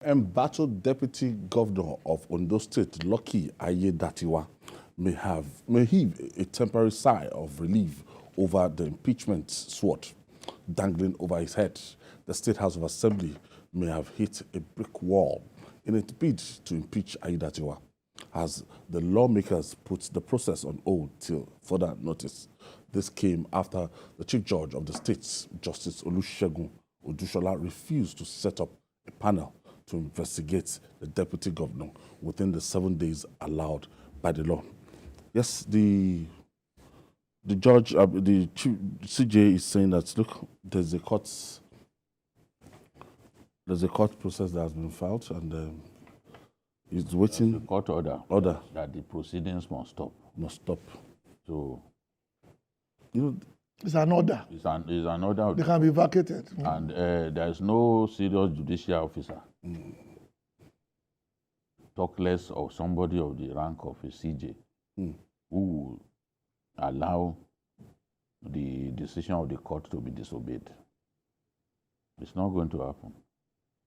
Embattled Deputy Governor of Ondo State, Lucky Aiyedatiwa, may heave a temporary sigh of relief over the impeachment sword dangling over his head. The State House of Assembly may have hit a brick wall in its bid to impeach Aiyedatiwa, as the lawmakers put the process on hold till further notice. This came after the Chief Judge of the state, Justice Olusegun Odushola, refused to set up a panel to investigate the deputy governor within the 7 days allowed by the law. Yes, the judge, the chief, CJ is saying that, look, there's a court process that has been filed, and he's waiting. The court order that the proceedings must stop. So, you know, it's an order. It's an order. They can be vacated. And there is no serious judicial officer, talk less of somebody of the rank of a CJ, who will allow the decision of the court to be disobeyed. It's not going to happen.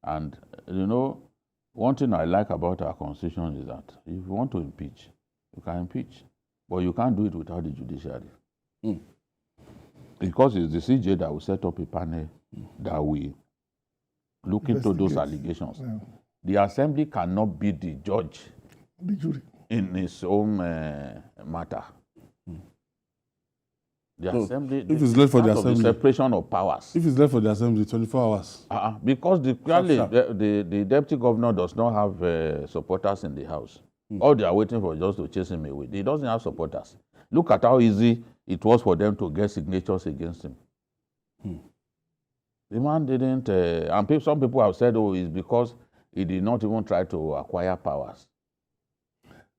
And, you know, one thing I like about our constitution is that if you want to impeach, you can impeach, but you can't do it without the judiciary. Because it's the CJ that will set up a panel that will look into those allegations. Yeah. The assembly cannot be the judge, the jury, in its own matter. The assembly, if it's left for the assembly, the separation of powers. If it's left for the assembly, 24 hours. Because the deputy governor does not have supporters in the house. All they are waiting for is just to chase him away. He doesn't have supporters. Look at how easy it was for them to get signatures against him. The man didn't, and some people have said, oh, it's because he did not even try to acquire powers.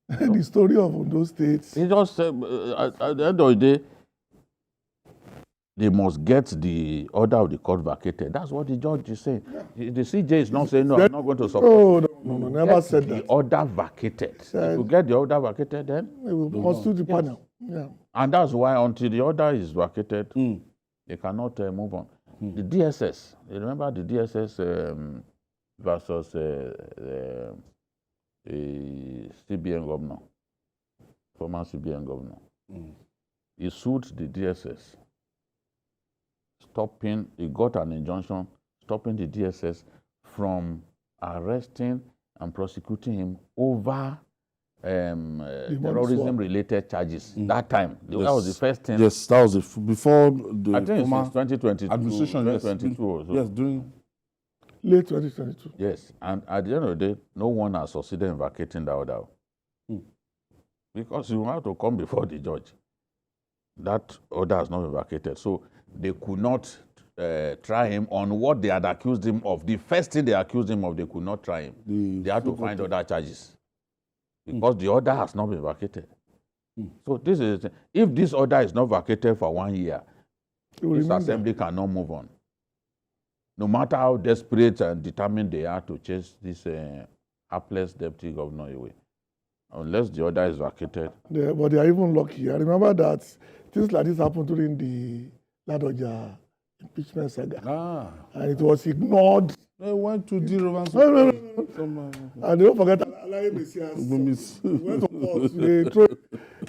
The story of Ondo State. He just, at the end of the day, they must get the order of the court vacated. That's what the judge is saying. The CJ is not saying, no, I'm not going to support. No, never said that. The order vacated. If you get the order vacated, then it will constitute the panel. Yeah. And that's why until the order is vacated, they cannot move on. The DSS, you remember the DSS versus the CBN governor, former CBN governor. He sued the DSS, he got an injunction stopping the DSS from arresting and prosecuting him over terrorism-related charges. That time, that was the first thing. Yes, that was before the I think it's 2022. Administration, 2022 or so. Yes, during late 2022. Yes, and at the end of the day, no one has succeeded in vacating the order. Because you have to come before the judge. That order has not been vacated. So they could not try him on what they had accused him of. The first thing they accused him of, they could not try him. They had to find other charges. Because the order has not been vacated. So this is, if this order is not vacated for 1 year, this assembly cannot move on. No matter how desperate and determined they are to chase this hapless deputy governor away. Unless the order is vacated. But they are even lucky. I remember that things like this happened during the Ladoja impeachment saga. And it was ignored. They went to deal with and don't forget Alaye Messias went to court.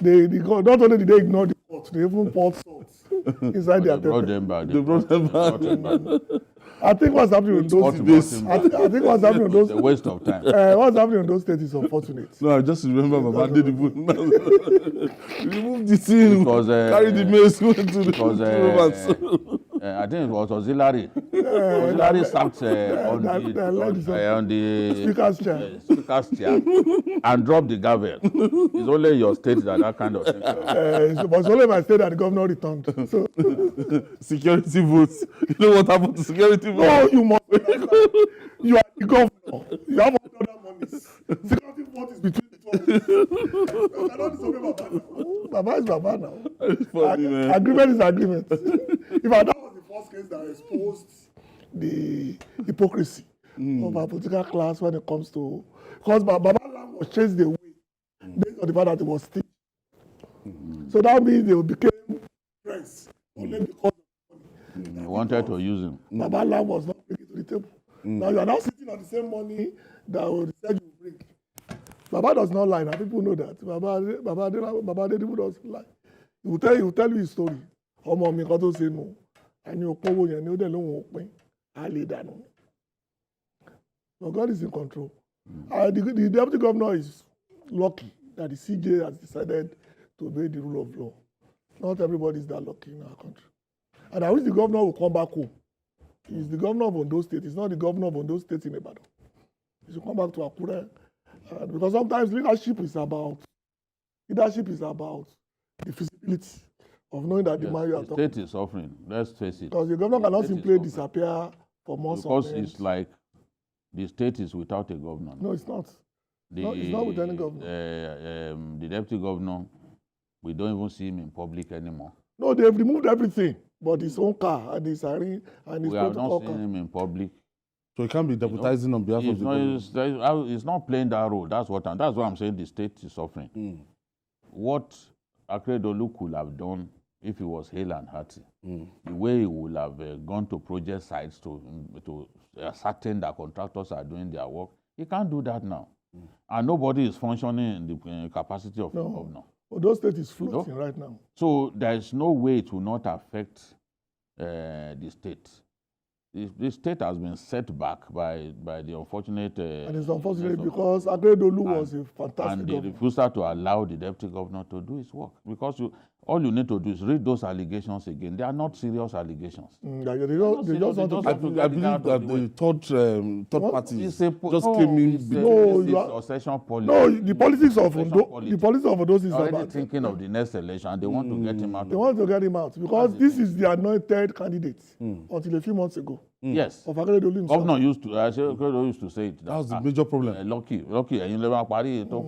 They not only did they ignore the court, they even poured salt inside their They brought them back. I think what's happening in those states. I think what's happening in those. It's a waste of time. What's happening in those states is unfortunate. No, I just remember Mama did remove the scene, carry the mace, went to the I think it was Auxiliary. Auxiliary sat on the speaker's chair and dropped the gavel. It's only your state that kind of thing. It was only my state that the governor returned. So. Security votes. You know what happened to security votes? No, you must. You are the governor. You have other monies. Security vote is between the two. You cannot disobey Baba now. Baba is Baba now. Funny, agreement is agreement. In fact, that was the first case that exposed the hypocrisy of our political class when it comes to, because Baba was chased away based on the fact that it was still. So that means they became friends only because of money. Wanted to use him. Baba was not bringing to the table. Now you are now sitting on the same money that will said you bring. Baba does not lie. Now people know that. Baba Aiyedatiwa doesn't lie. He will tell you his story. Ọmọ mi kan tó ṣe nù. Ẹni òpówó yẹn ni ó dẹ̀ lóhùn òpin. A lè dànù. But God is in control. The deputy governor is lucky that the CJ has decided to obey the rule of law. Not everybody is that lucky in our country. And I wish the governor will come back home. He's the governor of Ondo State. He's not the governor of Ondo State in Ibadan. He should come back to Akure. Because sometimes leadership is about the feasibility of knowing that the man you are talking. The state is suffering. Let's face it. Because the governor cannot simply disappear for months. Because it's like the state is without a governor. No, it's not. It's not with any governor. The deputy governor, we don't even see him in public anymore. No, they've removed everything, but his own car and his hiring and his we have not protocol seen car. him in public. So he can't be deputizing on behalf of the government. He's not playing that role. That's what I'm saying. The state is suffering. What Akeredolu could have done if he was hale and hearty, the way he would have gone to project sites to ascertain that contractors are doing their work, he can't do that now. And nobody is functioning in the capacity of the governor. Ondo State is floating right now. So there is no way it will not affect the state. The state has been set back by the unfortunate... and it's unfortunate because Akeredolu was a fantastic and the governor. refusal to allow the deputy governor to do his work. Because all you need to do is read those allegations again. They are not serious allegations. They just want to... I believe that the third party just came in. No, the politics of Ondo, the politics of Ondo is already about thinking of the next election, and they want to get him out. They want to get him out because this is the anointed candidate until a few months ago. Yes. Of Akeredolu himself. Governor used to say it. That was the major problem. Lucky. Ẹ̀yin lè máa parí ètò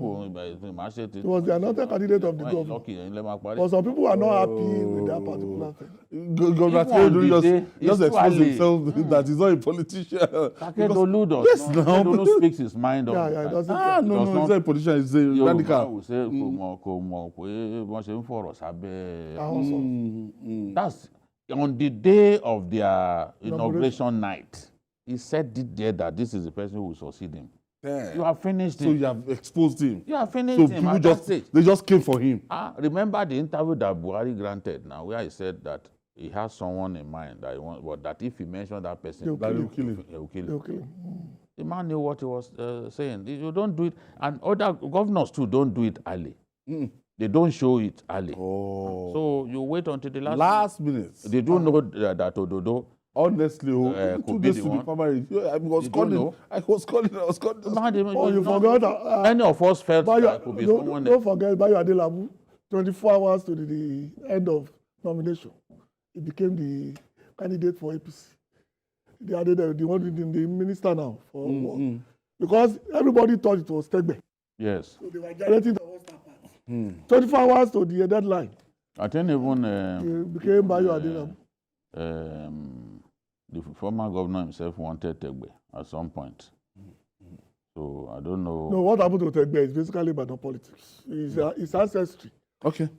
He was the anointed candidate of the government. Lucky. Ẹ̀yin lè máa parí. But some people are not happy with that particular thing. Governor Akeredolu just exposed himself that he's not a politician. Akeredolu speaks his mind. Yeah, it doesn't. No, he's not a politician. He's a radical. That's on the day of their inauguration night. He said it there that this is the person who will succeed him. Yeah. You have finished him. So you have exposed him. You have finished so him. They just came for him. Remember the interview that Buhari granted now, where he said that he has someone in mind that he wants, but that if he mentioned that person, he will kill him. They will kill him. The man knew what he was saying. You don't do it, and other governors too don't do it early. They don't show it early. So you wait until the last minute. They do know that Ododo. Honestly, 2 days to the primary. I was calling. Oh, you forgot. Many of us felt that could be someone. Don't forget, Bayo Adelabu, 24 hours to the end of nomination, he became the candidate for APC. They added the one with the minister now for work. Because everybody thought it was Tegbe. Yes. So they were generating the whole staff. 24 hours to the deadline. I think even he became Bayo Adelabu. The former governor himself wanted Tegbe at some point. So I don't know. No, what happened to Tegbe is basically about politics. It's ancestry. Okay.